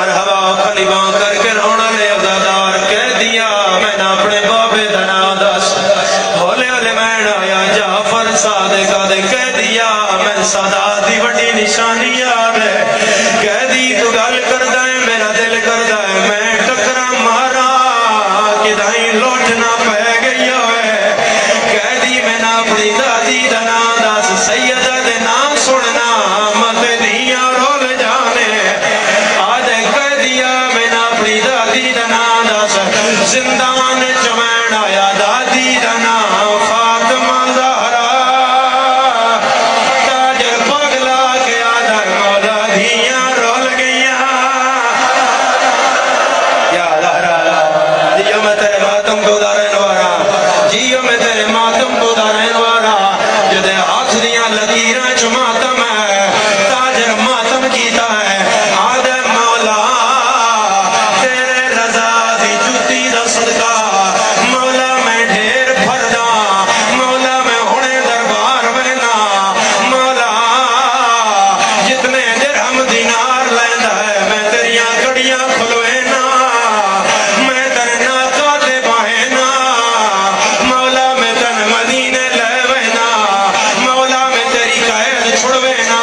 मरहबा खलीबा करके रोना ले अजादार कह दिया मैंने अपने बाबे का नाम दस होले होले मैं आया जाफर सादिक दे कह दिया मैं सादात दी वड्डी निशानी याद है कह दी तू गल करदा है मेरा दिल करदा है मैं टकरा मारा कि दाई लौटना पै गई है कह दी मैंने अपनी दादी का नाम दस सैयदा दे नाम सुनना मत दिया रोल जाने आज कह दिया मैंने अपनी दादी का नाम दस जिंदान चमैन आया दादी का नाम फातिमा ज़हरा ताज पगला के आदर मौला धिया रोल गईया या ज़हरा जियो मैं तेरे मातम को दारन वारा जियो मैं तेरे मातम को दारन वारा जदे हाथ दियां लकीरां च मातम है ताज मातम कीता है आदे मौला तेरे रजा दी जुती दा सदका मौला मैं ढेर फरदा मौला मैं हुणे दरबार वेना मौला जितने दिरहम दिनार लैंदा है मैं तेरियां कड़ियां खुलवेना मैं तेरे नाका ते बाहेना मौला मैं तन मदीने ले वेना मौला मैं तेरी कैद छुड़वेना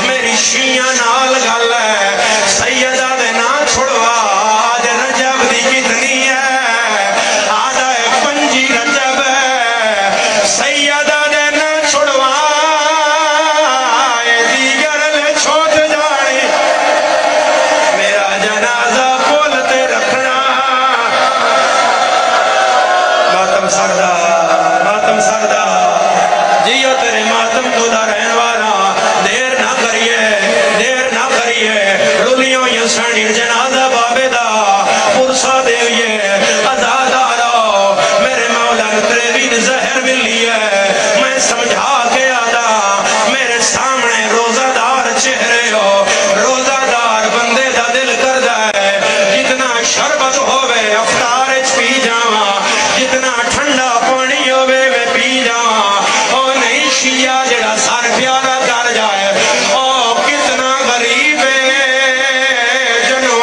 मेरी शिया नाल गल है सैयदा दे ना छुड़वा आज रजब दी कितनी है आधा है पंजी रजब है सैयदा दे ना छुड़वा ए दीगर ले छोट जाने मेरा जनाजा पुल ते रखना मातम सरदा जियो तेरे मातम को दा रहने वाला देर ना करिए रुलियों ये सनी जनाजा बाबे दा पुरसा देविए अजादारो मेरे मौला ने तेरे भी जहर मिली है मैं समझा के आदा मेरे सामने रोजादार चेहरे हो रोजादार बंदे दा दिल करदा है जितना शरबत होवे अफ्तार च पी जावा जितना ठंडा पानी होवे मैं पी जावा ओ नहीं शिया जेड़ा सर प्यारा कर जाए ओ कितना गरीब है जनु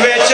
ਵਿੱਚ